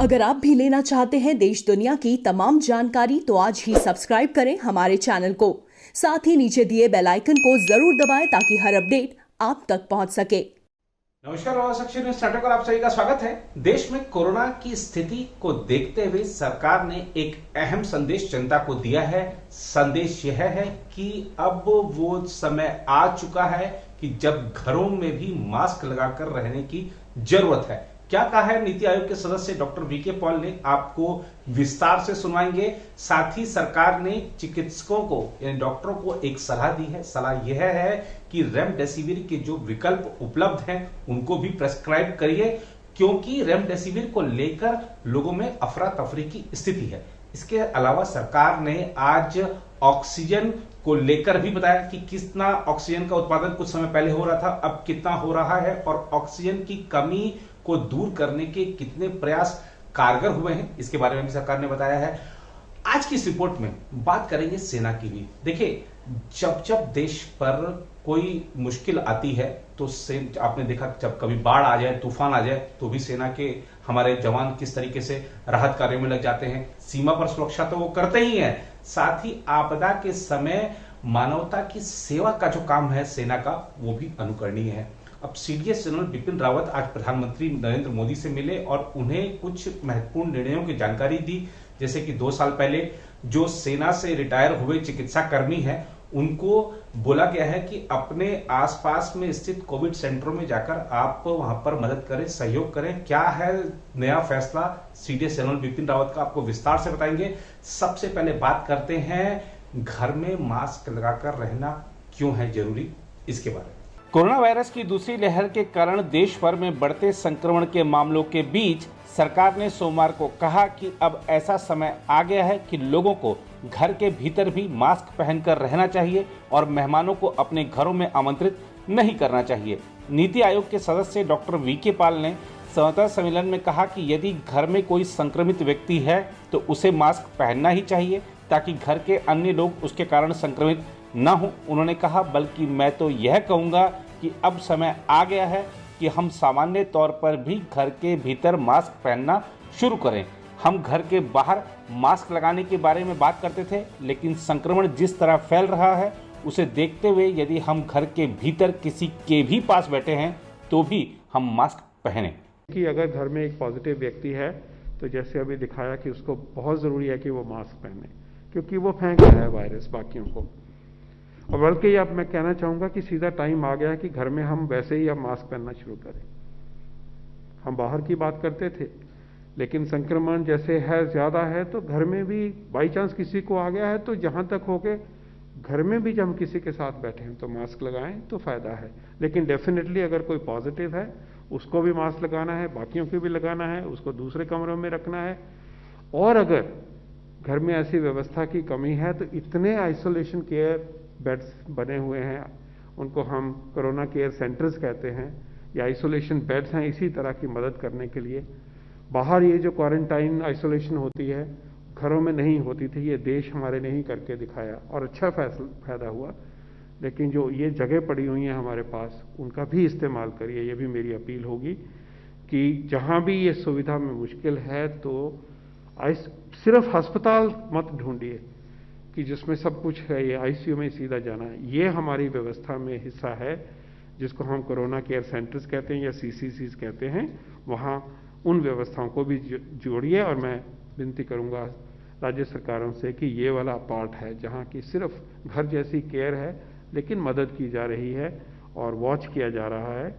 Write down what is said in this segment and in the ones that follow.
अगर आप भी लेना चाहते हैं देश दुनिया की तमाम जानकारी तो आज ही सब्सक्राइब करें हमारे चैनल को। साथ ही नीचे दिए बेल आइकन को जरूर दबाएं ताकि हर अपडेट आप तक पहुंच सके। नमस्कार, नाटक और आप सभी का स्वागत है। देश में कोरोना की स्थिति को देखते हुए सरकार ने एक अहम संदेश जनता को दिया है। संदेश यह है कि अब वो समय आ चुका है कि जब घरों में भी मास्क लगाकर रहने की जरूरत है। क्या कहा है नीति आयोग के सदस्य डॉक्टर वीके पॉल ने, आपको विस्तार से सुनवाएंगे। साथ ही सरकार ने चिकित्सकों को यानी डॉक्टरों को एक सलाह दी है। सलाह यह है कि रेमडेसिविर के जो विकल्प उपलब्ध हैं उनको भी प्रेस्क्राइब करिए, क्योंकि रेमडेसिविर को लेकर लोगों में अफरा तफरी की स्थिति है। इसके अलावा सरकार ने आज ऑक्सीजन को लेकर भी बताया कि कितना ऑक्सीजन का उत्पादन कुछ समय पहले हो रहा था, अब कितना हो रहा है और ऑक्सीजन की कमी को दूर करने के कितने प्रयास कारगर हुए हैं, इसके बारे में भी सरकार ने बताया है। आज की इस रिपोर्ट में बात करेंगे सेना की भी। देखिए, जब जब देश पर कोई मुश्किल आती है तो आपने देखा जब कभी बाढ़ आ जाए, तूफान आ जाए तो भी सेना के हमारे जवान किस तरीके से राहत कार्यों में लग जाते हैं। सीमा पर सुरक्षा तो वो करते ही हैं, साथ ही आपदा के समय मानवता की सेवा का जो काम है सेना का, वो भी अनुकरणीय है। अब सीडीएस जनरल बिपिन रावत आज प्रधानमंत्री नरेंद्र मोदी से मिले और उन्हें कुछ महत्वपूर्ण निर्णयों की जानकारी दी। जैसे कि 2 साल पहले जो सेना से रिटायर हुए चिकित्सा कर्मी हैं उनको बोला गया है कि अपने आसपास में स्थित कोविड सेंटरों में जाकर आप वहां पर मदद करें, सहयोग करें। क्या है नया फैसला सीडीएस जनरल बिपिन रावत का, आपको विस्तार से बताएंगे। सबसे पहले बात करते हैं घर में मास्क लगाकर रहना क्यों है जरूरी, इसके बारे में। कोरोना वायरस की दूसरी लहर के कारण देश भर में बढ़ते संक्रमण के मामलों के बीच सरकार ने सोमवार को कहा कि अब ऐसा समय आ गया है कि लोगों को घर के भीतर भी मास्क पहनकर रहना चाहिए और मेहमानों को अपने घरों में आमंत्रित नहीं करना चाहिए। नीति आयोग के सदस्य डॉक्टर वीके पॉल ने संवाददाता सम्मेलन में कहा कि यदि घर में कोई संक्रमित व्यक्ति है तो उसे मास्क पहनना ही चाहिए ताकि घर के अन्य लोग उसके कारण संक्रमित न हो। उन्होंने कहा, बल्कि मैं तो यह कहूँगा कि अब समय आ गया है कि हम सामान्य तौर पर भी घर के भीतर मास्क पहनना शुरू करें। हम घर के बाहर मास्क लगाने के बारे में बात करते थे, लेकिन संक्रमण जिस तरह फैल रहा है उसे देखते हुए यदि हम घर के भीतर किसी के भी पास बैठे हैं तो भी हम मास्क पहनें। कि अगर घर में एक पॉजिटिव व्यक्ति है तो जैसे अभी दिखाया कि उसको बहुत ज़रूरी है कि वो मास्क पहने, क्योंकि वो फेंक रहा है वायरस बाकियों को। और बल्कि अब मैं कहना चाहूँगा कि सीधा टाइम आ गया है कि घर में हम वैसे ही अब मास्क पहनना शुरू करें। हम बाहर की बात करते थे, लेकिन संक्रमण जैसे है ज़्यादा है तो घर में भी बाई चांस किसी को आ गया है तो जहाँ तक हो के घर में भी जब हम किसी के साथ बैठे हैं तो मास्क लगाएं तो फ़ायदा है। लेकिन डेफिनेटली अगर कोई पॉजिटिव है उसको भी मास्क लगाना है, बाकियों को भी लगाना है, उसको दूसरे कमरों में रखना है। और अगर घर में ऐसी व्यवस्था की कमी है तो इतने आइसोलेशन केयर बेड्स बने हुए हैं, उनको हम कोरोना केयर सेंटर्स कहते हैं, या आइसोलेशन बेड्स हैं इसी तरह की मदद करने के लिए। बाहर ये जो क्वारंटाइन आइसोलेशन होती है घरों में नहीं होती थी, ये देश हमारे ने ही करके दिखाया और अच्छा फायदा हुआ। लेकिन जो ये जगह पड़ी हुई हैं हमारे पास उनका भी इस्तेमाल करिए, ये भी मेरी अपील होगी कि जहाँ भी ये सुविधा में मुश्किल है तो सिर्फ अस्पताल मत ढूंढिए कि जिसमें सब कुछ है, ये आईसीयू में सीधा जाना है। ये हमारी व्यवस्था में हिस्सा है जिसको हम कोरोना केयर सेंटर्स कहते हैं या सीसीसीज कहते हैं। वहाँ उन व्यवस्थाओं को भी जोड़िए और मैं विनती करूँगा राज्य सरकारों से कि ये वाला पार्ट है जहाँ की सिर्फ घर जैसी केयर है लेकिन मदद की जा रही है और वॉच किया जा रहा है,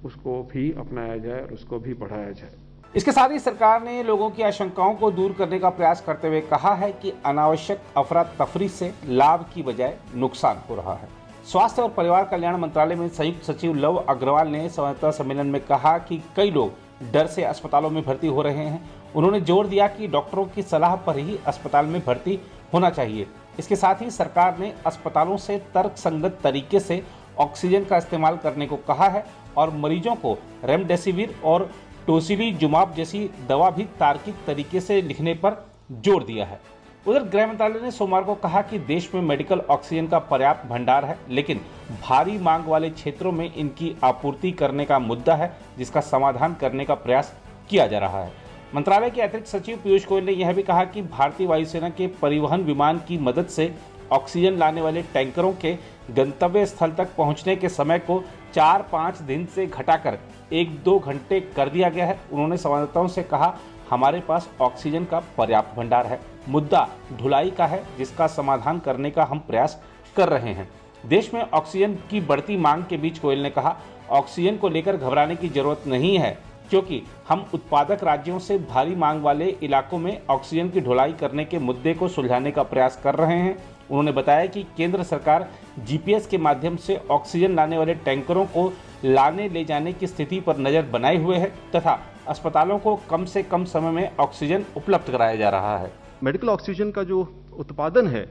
उसको भी अपनाया जाए और उसको भी बढ़ाया जाए। इसके साथ ही सरकार ने लोगों की आशंकाओं को दूर करने का प्रयास करते हुए कहा है कि अनावश्यक अफरा तफरी से लाभ की बजाय नुकसान हो रहा है। स्वास्थ्य और परिवार कल्याण मंत्रालय में संयुक्त सचिव लव अग्रवाल ने संवाददाता सम्मेलन में कहा कि कई लोग डर से अस्पतालों में भर्ती हो रहे हैं। उन्होंने जोर दिया कि डॉक्टरों की सलाह पर ही अस्पताल में भर्ती होना चाहिए। इसके साथ ही सरकार ने अस्पतालों से तर्कसंगत तरीके से ऑक्सीजन का इस्तेमाल करने को कहा है और मरीजों को रेमडेसिविर और टोसिलीजुमाब जैसी दवा भी तार्किक तरीके से लिखने पर जोर दिया है। उधर गृह मंत्रालय ने सोमवार को कहा कि देश में मेडिकल ऑक्सीजन का पर्याप्त भंडार है, लेकिन भारी मांग वाले क्षेत्रों में इनकी आपूर्ति करने का मुद्दा है जिसका समाधान करने का प्रयास किया जा रहा है। मंत्रालय के अतिरिक्त सचिव पीयूष गोयल ने यह भी कहा कि भारतीय वायुसेना के परिवहन विमान की मदद से ऑक्सीजन लाने वाले टैंकरों के गंतव्य स्थल तक पहुंचने के समय को 4-5 दिन से घटाकर 1-2 घंटे कर दिया गया है। उन्होंने संवाददाताओं से कहा, हमारे पास ऑक्सीजन का पर्याप्त भंडार है, मुद्दा ढुलाई का है जिसका समाधान करने का हम प्रयास कर रहे हैं। देश में ऑक्सीजन की बढ़ती मांग के बीच गोयल ने कहा, ऑक्सीजन को लेकर घबराने की जरूरत नहीं है क्योंकि हम उत्पादक राज्यों से भारी मांग वाले इलाकों में ऑक्सीजन की ढुलाई करने के मुद्दे को सुलझाने का प्रयास कर रहे हैं। उन्होंने बताया कि केंद्र सरकार जीपीएस के माध्यम से ऑक्सीजन लाने वाले टैंकरों को लाने ले जाने की स्थिति पर नजर बनाए हुए है तथा अस्पतालों को कम से कम समय में ऑक्सीजन उपलब्ध कराया जा रहा है। मेडिकल ऑक्सीजन का जो उत्पादन है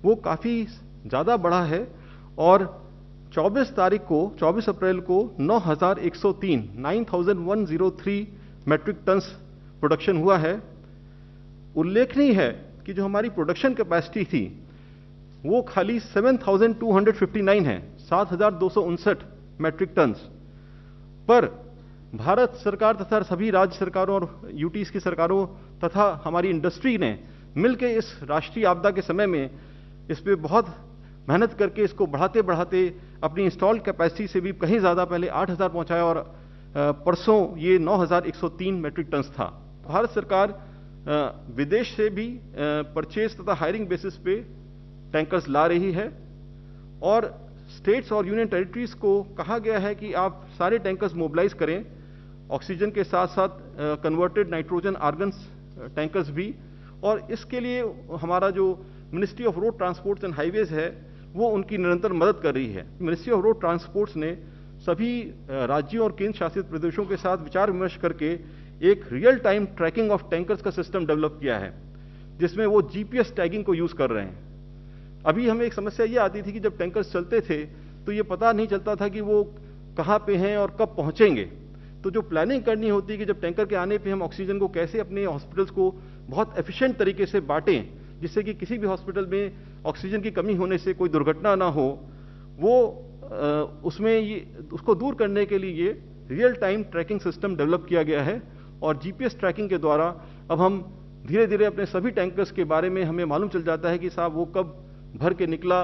वो काफ़ी ज़्यादा बढ़ा है और 24 अप्रैल को 9,103 मेट्रिक टन्स प्रोडक्शन हुआ है। उल्लेखनीय है कि जो हमारी प्रोडक्शन कैपेसिटी थी वो खाली 7,259 है, 7,259 मेट्रिक टन्स। पर भारत सरकार तथा सभी राज्य सरकारों और यूटीज की सरकारों तथा हमारी इंडस्ट्री ने मिलकर इस राष्ट्रीय आपदा के समय में इस पे बहुत मेहनत करके इसको बढ़ाते बढ़ाते अपनी इंस्टॉल्ड कैपेसिटी से भी कहीं ज़्यादा पहले 8,000 पहुंचाया और परसों ये 9,103 मेट्रिक टन्स था। भारत सरकार विदेश से भी परचेज तथा हायरिंग बेसिस पे टैंकर्स ला रही है और स्टेट्स और यूनियन टेरिटरीज को कहा गया है कि आप सारे टैंकर्स मोबिलाइज करें, ऑक्सीजन के साथ साथ कन्वर्टेड नाइट्रोजन आर्गन्स टैंकर्स भी। और इसके लिए हमारा जो ministry of road transports and highways है वो उनकी निरंतर मदद कर रही है। मिनिस्ट्री ऑफ रोड ट्रांसपोर्ट्स ने सभी राज्यों और केंद्र शासित प्रदेशों के साथ विचार विमर्श करके एक real time tracking of tankers का सिस्टम डेवलप किया है जिसमें वो जीपीएस टैगिंग को यूज कर रहे हैं। अभी हमें एक समस्या ये आती थी कि जब टैंकर्स चलते थे तो ये पता नहीं चलता था कि वो कहाँ पे हैं और कब पहुंचेंगे। तो जो प्लानिंग करनी होती है कि जब टैंकर के आने पे हम ऑक्सीजन को कैसे अपने हॉस्पिटल्स को बहुत एफिशिएंट तरीके से बांटें जिससे कि किसी भी हॉस्पिटल में ऑक्सीजन की कमी होने से कोई दुर्घटना ना हो, वो उसमें ये उसको दूर करने के लिए ये real time tracking system develop किया गया है। और जीपीएस ट्रैकिंग के द्वारा अब हम धीरे धीरे अपने सभी टैंकर्स के बारे में हमें मालूम चल जाता है कि साहब वो कब भर के निकला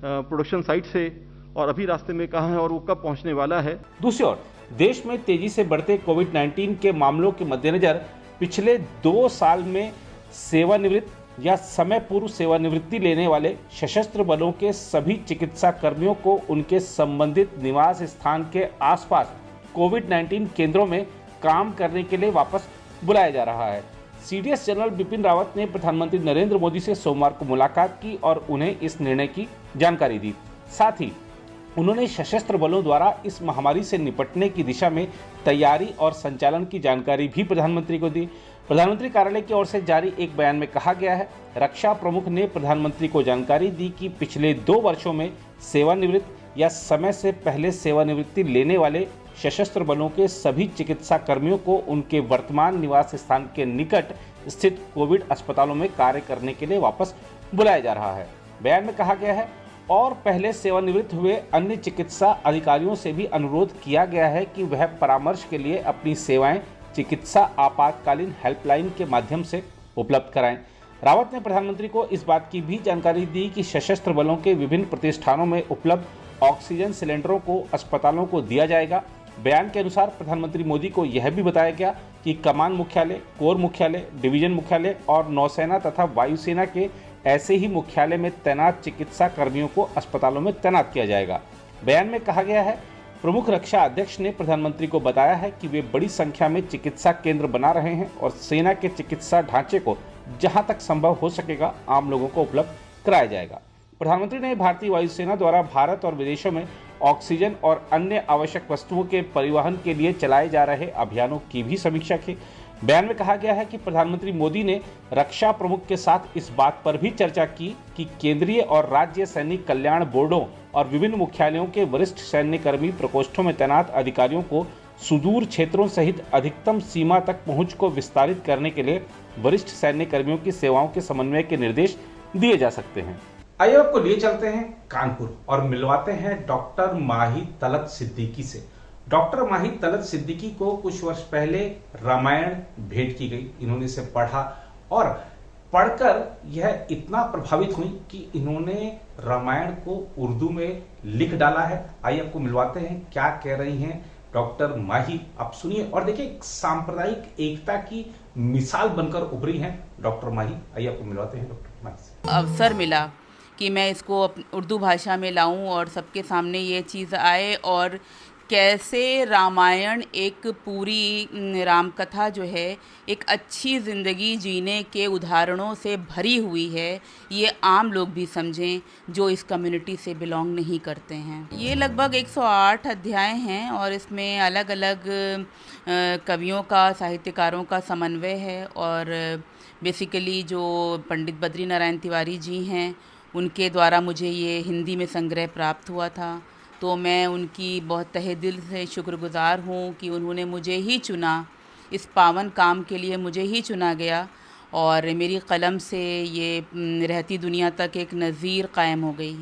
प्रोडक्शन साइट से और अभी रास्ते में कहाँ है और वो कब पहुंचने वाला है। दूसरी ओर देश में तेजी से बढ़ते कोविड-19 के मामलों के मद्देनजर पिछले 2 साल में सेवानिवृत्त या समय पूर्व सेवानिवृत्ति लेने वाले सशस्त्र बलों के सभी चिकित्सा कर्मियों को उनके संबंधित निवास स्थान के आसपास कोविड-19 केंद्रों में काम करने के लिए वापस बुलाया जा रहा है। सीडीएस जनरल बिपिन रावत ने प्रधानमंत्री नरेंद्र मोदी से सोमवार को मुलाकात की और उन्हें इस निर्णय की जानकारी दी। साथ ही उन्होंने सशस्त्र बलों द्वारा इस महामारी से निपटने की दिशा में तैयारी और संचालन की जानकारी भी प्रधानमंत्री को दी। प्रधानमंत्री कार्यालय की ओर से जारी एक बयान में कहा गया है, रक्षा प्रमुख ने प्रधानमंत्री को जानकारी दी कि पिछले 2 वर्षों में सेवानिवृत्त या समय से पहले सेवानिवृत्ति लेने वाले सशस्त्र बलों के सभी चिकित्सा कर्मियों को उनके वर्तमान निवास स्थान के निकट स्थित कोविड अस्पतालों में कार्य करने के लिए वापस बुलाया जा रहा है। बयान में कहा गया है, और पहले सेवानिवृत्त हुए अन्य चिकित्सा अधिकारियों से भी अनुरोध किया गया है कि वह परामर्श के लिए अपनी सेवाएं चिकित्सा आपातकालीन हेल्पलाइन के माध्यम से उपलब्ध कराएं। रावत ने प्रधानमंत्री को इस बात की भी जानकारी दी कि सशस्त्र बलों के विभिन्न प्रतिष्ठानों में उपलब्ध ऑक्सीजन सिलेंडरों को अस्पतालों को दिया जाएगा। बयान के अनुसार प्रधानमंत्री मोदी को यह भी बताया गया कि कमान मुख्यालय, कोर मुख्यालय, डिवीजन मुख्यालय और नौसेना तथा वायुसेना के ऐसे ही मुख्यालय में तैनात चिकित्सा कर्मियों को अस्पतालों में तैनात किया जाएगा। बयान में कहा गया है, प्रमुख रक्षा अध्यक्ष ने प्रधानमंत्री को बताया है कि वे बड़ी संख्या में चिकित्सा केंद्र बना रहे हैं और सेना के चिकित्सा ढांचे को जहां तक संभव हो सकेगा आम लोगों को उपलब्ध कराया जाएगा। प्रधानमंत्री ने भारतीय वायुसेना द्वारा भारत और विदेशों में ऑक्सीजन और अन्य आवश्यक वस्तुओं के परिवहन के लिए चलाए जा रहे अभियानों की भी समीक्षा की। बयान में कहा गया है कि प्रधानमंत्री मोदी ने रक्षा प्रमुख के साथ इस बात पर भी चर्चा की कि केंद्रीय और राज्य सैनिक कल्याण बोर्डों और विभिन्न मुख्यालयों के वरिष्ठ सैन्यकर्मी प्रकोष्ठों में तैनात अधिकारियों को सुदूर क्षेत्रों सहित अधिकतम सीमा तक पहुंच को विस्तारित करने के लिए वरिष्ठ सैन्यकर्मियों की सेवाओं के समन्वय के निर्देश दिए जा सकते हैं। आइए आपको लिए चलते हैं कानपुर और मिलवाते हैं डॉक्टर माही तलत सिद्दीकी से। डॉक्टर माहिर तलत सिद्दीकी को कुछ वर्ष पहले रामायण भेंट की गई। इन्होंने इसे पढ़ा और पढ़कर यह इतना प्रभावित हुई कि इन्होंने रामायण को उर्दू में लिख डाला है। आइए आपको मिलवाते हैं क्या कह रही हैं डॉक्टर माहिर, आप सुनिए और देखिए एक सांप्रदायिक एकता की मिसाल बनकर उभरी हैं डॉक्टर माहिर। आइए आपको मिलवाते हैं डॉक्टर माहिर से। अवसर मिला कि मैं इसको उर्दू भाषा में लाऊं और सबके सामने ये चीज़ आए, और कैसे रामायण एक पूरी राम कथा जो है एक अच्छी ज़िंदगी जीने के उदाहरणों से भरी हुई है, ये आम लोग भी समझें जो इस कम्युनिटी से बिलोंग नहीं करते हैं। ये लगभग 108 अध्याय हैं और इसमें अलग अलग कवियों का, साहित्यकारों का समन्वय है। और बेसिकली जो पंडित बद्री नारायण तिवारी जी हैं, उनके द्वारा मुझे ये हिंदी में संग्रह प्राप्त हुआ था, तो मैं उनकी बहुत तहे दिल से शुक्रगुज़ार हूँ कि उन्होंने मुझे ही चुना, इस पावन काम के लिए मुझे ही चुना गया और मेरी कलम से ये रहती दुनिया तक एक नज़ीर कायम हो गई।